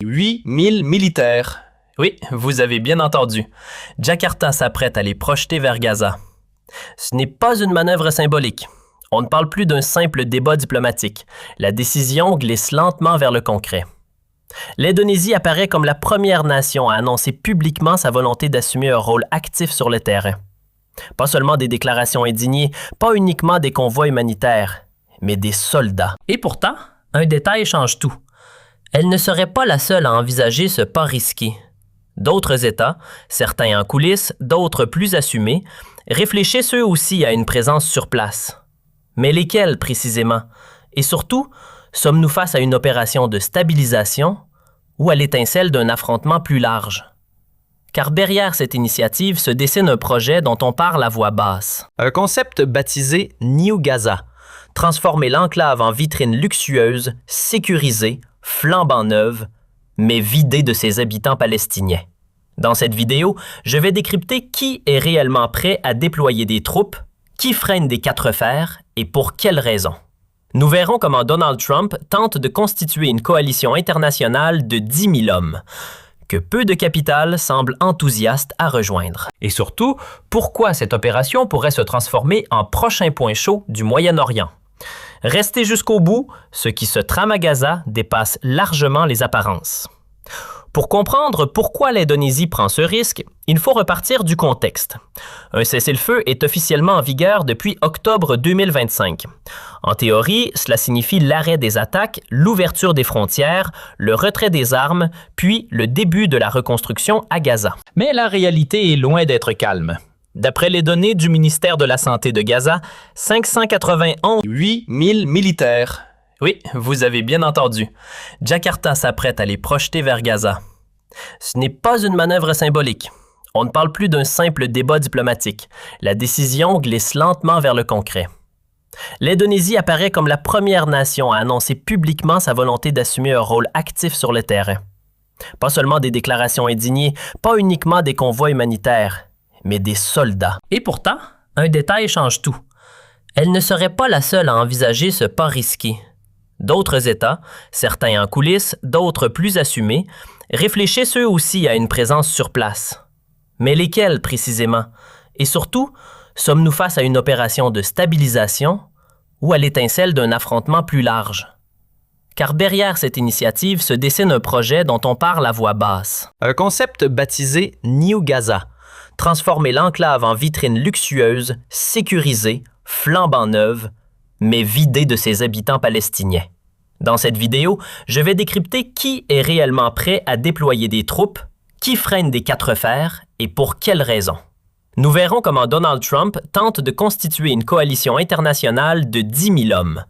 8000 militaires. Oui, vous avez bien entendu. Jakarta s'apprête à les projeter vers Gaza. Ce n'est pas une manœuvre symbolique. On ne parle plus d'un simple débat diplomatique. La décision glisse lentement vers le concret. L'Indonésie apparaît comme la première nation à annoncer publiquement sa volonté d'assumer un rôle actif sur le terrain. Pas seulement des déclarations indignées, pas uniquement des convois humanitaires, mais des soldats. Et pourtant, un détail change tout. Elle ne serait pas la seule à envisager ce pas risqué. D'autres États, certains en coulisses, d'autres plus assumés, réfléchissent eux aussi à une présence sur place. Mais lesquels précisément? Et surtout, sommes-nous face à une opération de stabilisation ou à l'étincelle d'un affrontement plus large? Car derrière cette initiative se dessine un projet dont on parle à voix basse. Un concept baptisé New Gaza, transformer l'enclave en vitrine luxueuse, sécurisée, flambant neuve, mais vidée de ses habitants palestiniens. Dans cette vidéo, je vais décrypter qui est réellement prêt à déployer des troupes, qui freine des quatre fers et pour quelles raisons. Nous verrons comment Donald Trump tente de constituer une coalition internationale de 10 000 hommes, que peu de capital semblent enthousiastes à rejoindre. Et surtout, pourquoi cette opération pourrait se transformer en prochain point chaud du Moyen-Orient. Restez jusqu'au bout, ce qui se trame à Gaza dépasse largement les apparences. Pour comprendre pourquoi l'Indonésie prend ce risque, il faut repartir du contexte. Un cessez-le-feu est officiellement en vigueur depuis octobre 2025. En théorie, cela signifie l'arrêt des attaques, l'ouverture des frontières, le retrait des armes, puis le début de la reconstruction à Gaza. Mais la réalité est loin d'être calme. D'après les données du ministère de la Santé de Gaza, 8000 militaires. Oui, vous avez bien entendu. Jakarta s'apprête à les projeter vers Gaza. Ce n'est pas une manœuvre symbolique. On ne parle plus d'un simple débat diplomatique. La décision glisse lentement vers le concret. L'Indonésie apparaît comme la première nation à annoncer publiquement sa volonté d'assumer un rôle actif sur le terrain. Pas seulement des déclarations indignées, pas uniquement des convois humanitaires, mais des soldats. Et pourtant, un détail change tout. Elle ne serait pas la seule à envisager ce pas risqué. D'autres États, certains en coulisses, d'autres plus assumés, réfléchissent eux aussi à une présence sur place. Mais lesquels précisément? Et surtout, sommes-nous face à une opération de stabilisation ou à l'étincelle d'un affrontement plus large? Car derrière cette initiative se dessine un projet dont on parle à voix basse. Un concept baptisé New Gaza, transformer l'enclave en vitrine luxueuse, sécurisée, flambant neuve, mais vidée de ses habitants palestiniens. Dans cette vidéo, je vais décrypter qui est réellement prêt à déployer des troupes, qui freine des quatre fers et pour quelles raisons. Nous verrons comment Donald Trump tente de constituer une coalition internationale de 10 000 hommes,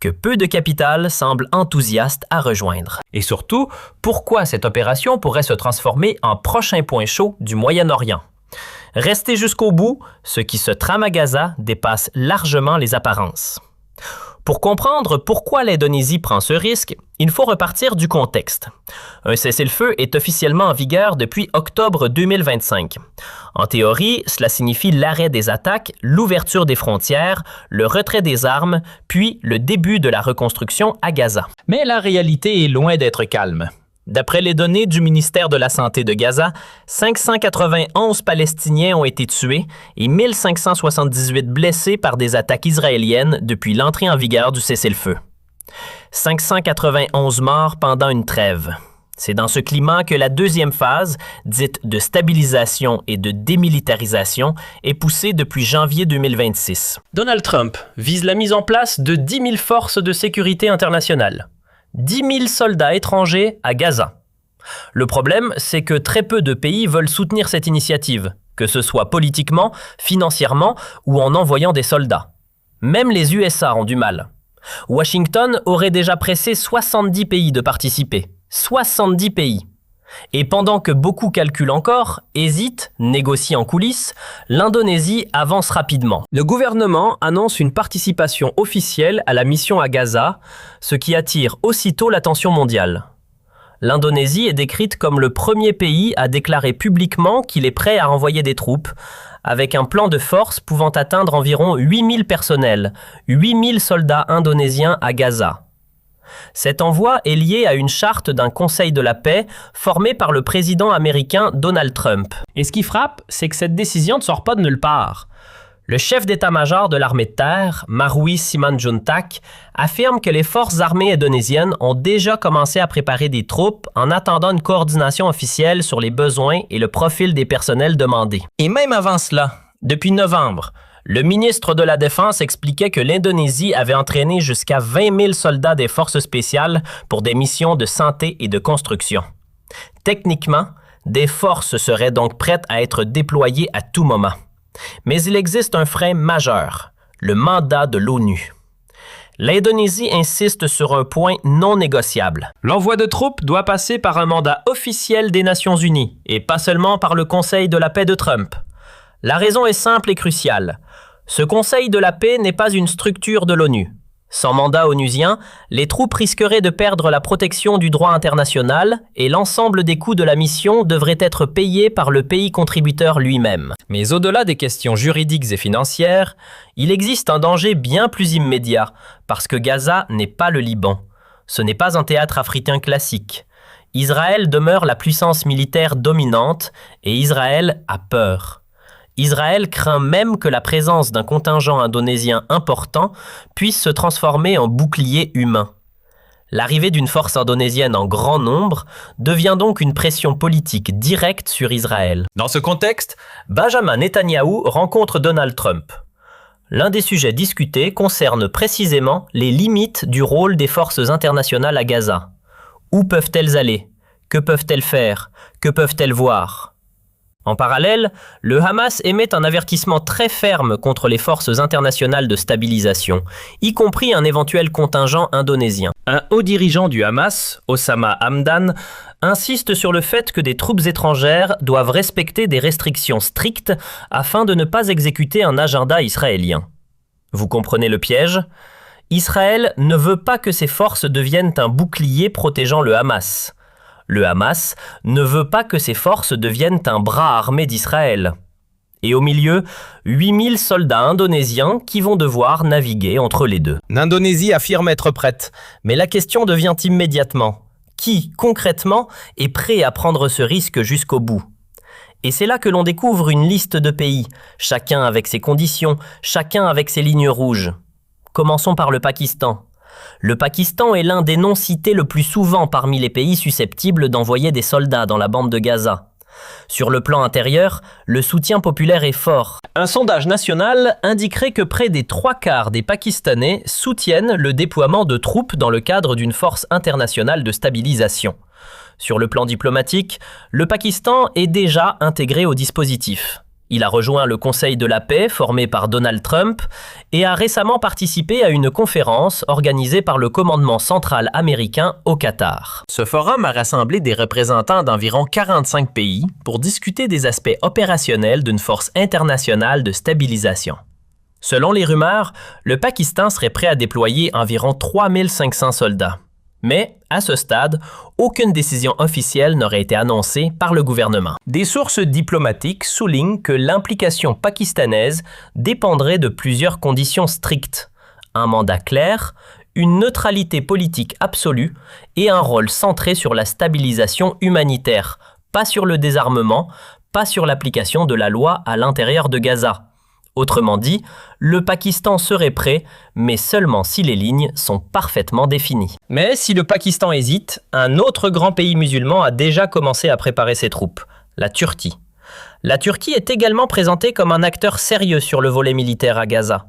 que peu de capital semblent enthousiastes à rejoindre. Et surtout, pourquoi cette opération pourrait se transformer en prochain point chaud du Moyen-Orient. Restez jusqu'au bout, ce qui se trame à Gaza dépasse largement les apparences. Pour comprendre pourquoi l'Indonésie prend ce risque, il faut repartir du contexte. Un cessez-le-feu est officiellement en vigueur depuis octobre 2025. En théorie, cela signifie l'arrêt des attaques, l'ouverture des frontières, le retrait des armes, puis le début de la reconstruction à Gaza. Mais la réalité est loin d'être calme. D'après les données du ministère de la Santé de Gaza, 591 Palestiniens ont été tués et 1578 blessés par des attaques israéliennes depuis l'entrée en vigueur du cessez-le-feu. 591 morts pendant une trêve. C'est dans ce climat que la deuxième phase, dite de stabilisation et de démilitarisation, est poussée depuis janvier 2026. Donald Trump vise la mise en place de 10 000 forces de sécurité internationales. 10 000 soldats étrangers à Gaza. Le problème, c'est que très peu de pays veulent soutenir cette initiative, que ce soit politiquement, financièrement ou en envoyant des soldats. Même les USA ont du mal. Washington aurait déjà pressé 70 pays de participer. 70 pays. Et pendant que beaucoup calculent encore, hésitent, négocient en coulisses, l'Indonésie avance rapidement. Le gouvernement annonce une participation officielle à la mission à Gaza, ce qui attire aussitôt l'attention mondiale. L'Indonésie est décrite comme le premier pays à déclarer publiquement qu'il est prêt à envoyer des troupes, avec un plan de force pouvant atteindre environ 8000 personnels, 8000 soldats indonésiens à Gaza. Cet envoi est lié à une charte d'un Conseil de la paix formé par le président américain Donald Trump. Et ce qui frappe, c'est que cette décision ne sort pas de nulle part. Le chef d'état-major de l'armée de terre, Marwi Simanjuntak, affirme que les forces armées indonésiennes ont déjà commencé à préparer des troupes en attendant une coordination officielle sur les besoins et le profil des personnels demandés. Et même avant cela, depuis novembre, le ministre de la Défense expliquait que l'Indonésie avait entraîné jusqu'à 20 000 soldats des forces spéciales pour des missions de santé et de construction. Techniquement, des forces seraient donc prêtes à être déployées à tout moment. Mais il existe un frein majeur, le mandat de l'ONU. L'Indonésie insiste sur un point non négociable. L'envoi de troupes doit passer par un mandat officiel des Nations Unies et pas seulement par le Conseil de la paix de Trump. La raison est simple et cruciale. Ce Conseil de la paix n'est pas une structure de l'ONU. Sans mandat onusien, les troupes risqueraient de perdre la protection du droit international et l'ensemble des coûts de la mission devrait être payé par le pays contributeur lui-même. Mais au-delà des questions juridiques et financières, il existe un danger bien plus immédiat parce que Gaza n'est pas le Liban. Ce n'est pas un théâtre africain classique. Israël demeure la puissance militaire dominante et Israël a peur. Israël craint même que la présence d'un contingent indonésien important puisse se transformer en bouclier humain. L'arrivée d'une force indonésienne en grand nombre devient donc une pression politique directe sur Israël. Dans ce contexte, Benjamin Netanyahou rencontre Donald Trump. L'un des sujets discutés concerne précisément les limites du rôle des forces internationales à Gaza. Où peuvent-elles aller? Que peuvent-elles faire? Que peuvent-elles voir? En parallèle, le Hamas émet un avertissement très ferme contre les forces internationales de stabilisation, y compris un éventuel contingent indonésien. Un haut dirigeant du Hamas, Osama Hamdan, insiste sur le fait que des troupes étrangères doivent respecter des restrictions strictes afin de ne pas exécuter un agenda israélien. Vous comprenez le piège? Israël ne veut pas que ses forces deviennent un bouclier protégeant le Hamas. Le Hamas ne veut pas que ses forces deviennent un bras armé d'Israël. Et au milieu, 8000 soldats indonésiens qui vont devoir naviguer entre les deux. L'Indonésie affirme être prête, mais la question devient immédiatement: qui, concrètement, est prêt à prendre ce risque jusqu'au bout? Et c'est là que l'on découvre une liste de pays, chacun avec ses conditions, chacun avec ses lignes rouges. Commençons par le Pakistan. Le Pakistan est l'un des noms cités le plus souvent parmi les pays susceptibles d'envoyer des soldats dans la bande de Gaza. Sur le plan intérieur, le soutien populaire est fort. Un sondage national indiquerait que près des 3/4 des Pakistanais soutiennent le déploiement de troupes dans le cadre d'une force internationale de stabilisation. Sur le plan diplomatique, le Pakistan est déjà intégré au dispositif. Il a rejoint le Conseil de la paix formé par Donald Trump et a récemment participé à une conférence organisée par le commandement central américain au Qatar. Ce forum a rassemblé des représentants d'environ 45 pays pour discuter des aspects opérationnels d'une force internationale de stabilisation. Selon les rumeurs, le Pakistan serait prêt à déployer environ 3500 soldats. Mais, à ce stade, aucune décision officielle n'aurait été annoncée par le gouvernement. Des sources diplomatiques soulignent que l'implication pakistanaise dépendrait de plusieurs conditions strictes: un mandat clair, une neutralité politique absolue et un rôle centré sur la stabilisation humanitaire, pas sur le désarmement, pas sur l'application de la loi à l'intérieur de Gaza. Autrement dit, le Pakistan serait prêt, mais seulement si les lignes sont parfaitement définies. Mais si le Pakistan hésite, un autre grand pays musulman a déjà commencé à préparer ses troupes, la Turquie. La Turquie est également présentée comme un acteur sérieux sur le volet militaire à Gaza.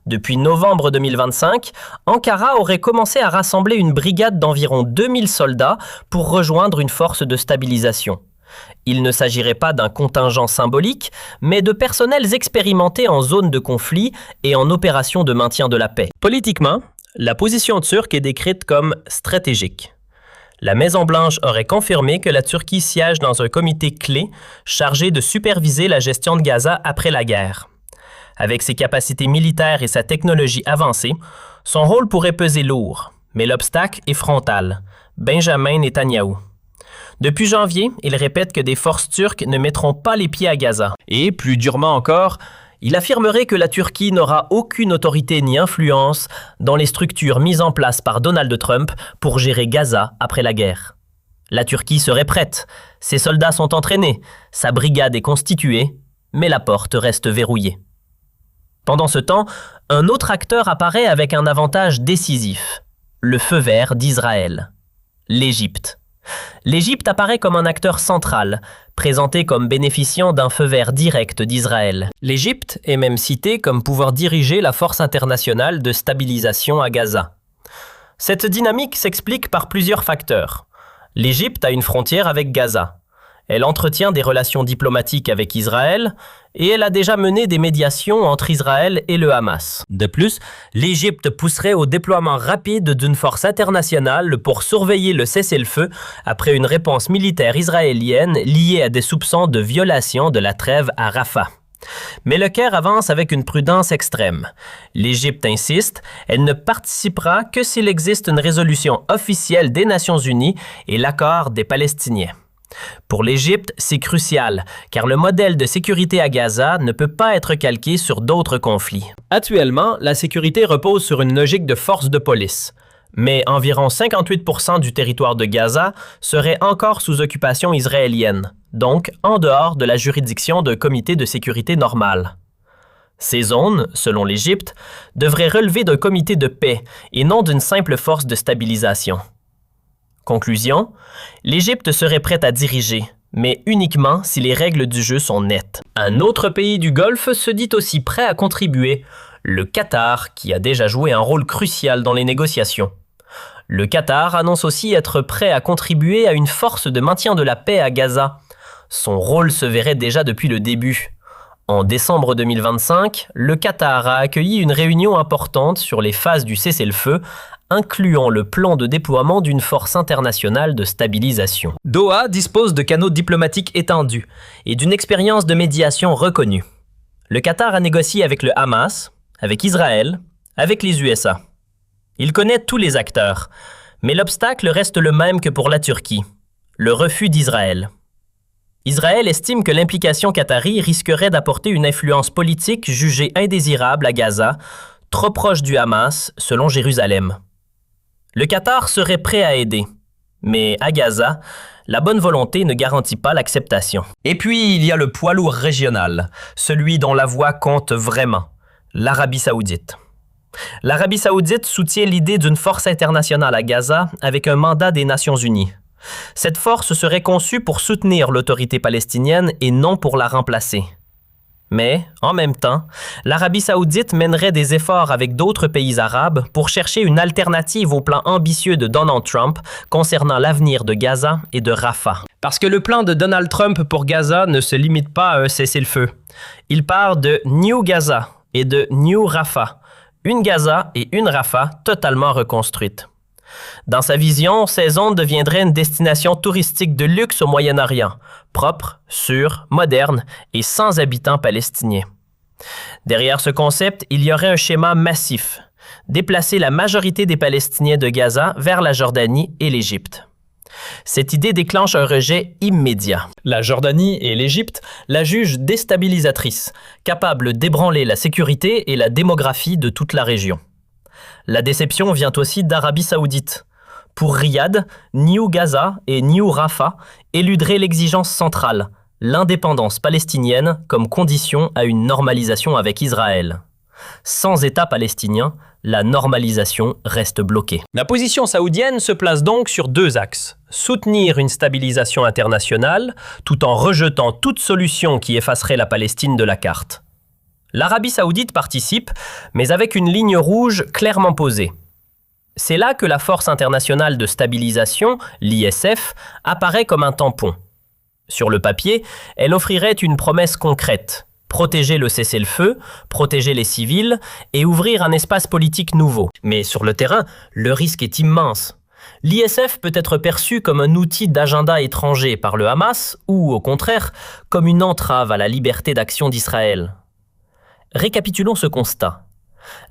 Depuis novembre 2025, Ankara aurait commencé à rassembler une brigade d'environ 2000 soldats pour rejoindre une force de stabilisation. Il ne s'agirait pas d'un contingent symbolique, mais de personnels expérimentés en zone de conflit et en opération de maintien de la paix. Politiquement, la position turque est décrite comme stratégique. La Maison-Blanche aurait confirmé que la Turquie siège dans un comité clé chargé de superviser la gestion de Gaza après la guerre. Avec ses capacités militaires et sa technologie avancée, son rôle pourrait peser lourd, mais l'obstacle est frontal: Benjamin Netanyahou. Depuis janvier, il répète que des forces turques ne mettront pas les pieds à Gaza. Et, plus durement encore, Il affirmerait que la Turquie n'aura aucune autorité ni influence dans les structures mises en place par Donald Trump pour gérer Gaza après la guerre. La Turquie serait prête, ses soldats sont entraînés, sa brigade est constituée, mais la porte reste verrouillée. Pendant ce temps, un autre acteur apparaît avec un avantage décisif, le feu vert d'Israël, l'Égypte. L'Égypte apparaît comme un acteur central, présenté comme bénéficiant d'un feu vert direct d'Israël. L'Égypte est même citée comme pouvant diriger la force internationale de stabilisation à Gaza. Cette dynamique s'explique par plusieurs facteurs. L'Égypte a une frontière avec Gaza. Elle entretient des relations diplomatiques avec Israël et elle a déjà mené des médiations entre Israël et le Hamas. De plus, l'Égypte pousserait au déploiement rapide d'une force internationale pour surveiller le cessez-le-feu après une réponse militaire israélienne liée à des soupçons de violation de la trêve à Rafah. Mais le Caire avance avec une prudence extrême. L'Égypte insiste, elle ne participera que s'il existe une résolution officielle des Nations Unies et l'accord des Palestiniens. Pour l'Égypte, c'est crucial, car le modèle de sécurité à Gaza ne peut pas être calqué sur d'autres conflits. Actuellement, la sécurité repose sur une logique de force de police. Mais environ 58% du territoire de Gaza serait encore sous occupation israélienne, donc en dehors de la juridiction d'un comité de sécurité normal. Ces zones, selon l'Égypte, devraient relever d'un comité de paix et non d'une simple force de stabilisation. Conclusion, l'Égypte serait prête à diriger, mais uniquement si les règles du jeu sont nettes. Un autre pays du Golfe se dit aussi prêt à contribuer, le Qatar, qui a déjà joué un rôle crucial dans les négociations. Le Qatar annonce aussi être prêt à contribuer à une force de maintien de la paix à Gaza. Son rôle se verrait déjà depuis le début. En décembre 2025, le Qatar a accueilli une réunion importante sur les phases du cessez-le-feu, incluant le plan de déploiement d'une force internationale de stabilisation. Doha dispose de canaux diplomatiques étendus et d'une expérience de médiation reconnue. Le Qatar a négocié avec le Hamas, avec Israël, avec les USA. Il connaît tous les acteurs, mais l'obstacle reste le même que pour la Turquie, le refus d'Israël. Israël estime que l'implication qatari risquerait d'apporter une influence politique jugée indésirable à Gaza, trop proche du Hamas, selon Jérusalem. Le Qatar serait prêt à aider, mais à Gaza, la bonne volonté ne garantit pas l'acceptation. Et puis, il y a le poids lourd régional, celui dont la voix compte vraiment, l'Arabie saoudite. L'Arabie saoudite soutient l'idée d'une force internationale à Gaza avec un mandat des Nations unies. Cette force serait conçue pour soutenir l'autorité palestinienne et non pour la remplacer. Mais, en même temps, l'Arabie saoudite mènerait des efforts avec d'autres pays arabes pour chercher une alternative au plan ambitieux de Donald Trump concernant l'avenir de Gaza et de Rafah. Parce que le plan de Donald Trump pour Gaza ne se limite pas à un cessez-le-feu. Il part de New Gaza et de New Rafah, une Gaza et une Rafah totalement reconstruites. Dans sa vision, ces zones deviendraient une destination touristique de luxe au Moyen-Orient, propre, sûre, moderne et sans habitants palestiniens. Derrière ce concept, il y aurait un schéma massif, déplacer la majorité des Palestiniens de Gaza vers la Jordanie et l'Égypte. Cette idée déclenche un rejet immédiat. La Jordanie et l'Égypte la jugent déstabilisatrice, capable d'ébranler la sécurité et la démographie de toute la région. La déception vient aussi d'Arabie saoudite. Pour Riyad, New Gaza et New Rafah éluderaient l'exigence centrale, l'indépendance palestinienne comme condition à une normalisation avec Israël. Sans État palestinien, la normalisation reste bloquée. La position saoudienne se place donc sur deux axes. Soutenir une stabilisation internationale, tout en rejetant toute solution qui effacerait la Palestine de la carte. L'Arabie saoudite participe, mais avec une ligne rouge clairement posée. C'est là que la Force internationale de stabilisation, l'ISF, apparaît comme un tampon. Sur le papier, elle offrirait une promesse concrète, protéger le cessez-le-feu, protéger les civils et ouvrir un espace politique nouveau. Mais sur le terrain, le risque est immense. L'ISF peut être perçu comme un outil d'agenda étranger par le Hamas ou, au contraire, comme une entrave à la liberté d'action d'Israël. Récapitulons ce constat.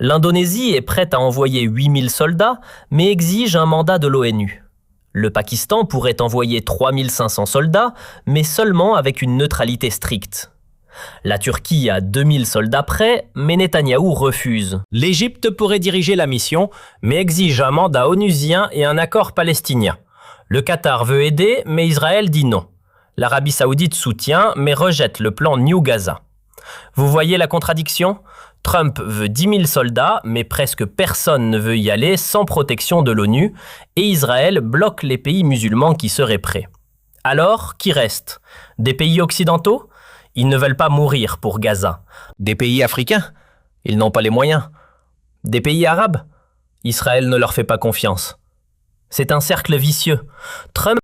L'Indonésie est prête à envoyer 8000 soldats, mais exige un mandat de l'ONU. Le Pakistan pourrait envoyer 3500 soldats, mais seulement avec une neutralité stricte. La Turquie a 2000 soldats prêts, mais Netanyahou refuse. L'Égypte pourrait diriger la mission, mais exige un mandat onusien et un accord palestinien. Le Qatar veut aider, mais Israël dit non. L'Arabie Saoudite soutient, mais rejette le plan New Gaza. Vous voyez la contradiction ? Trump veut 10 000 soldats, mais presque personne ne veut y aller sans protection de l'ONU, et Israël bloque les pays musulmans qui seraient prêts. Alors, qui reste ? Des pays occidentaux ? Ils ne veulent pas mourir pour Gaza. Des pays africains ? Ils n'ont pas les moyens. Des pays arabes ? Israël ne leur fait pas confiance. C'est un cercle vicieux. Trump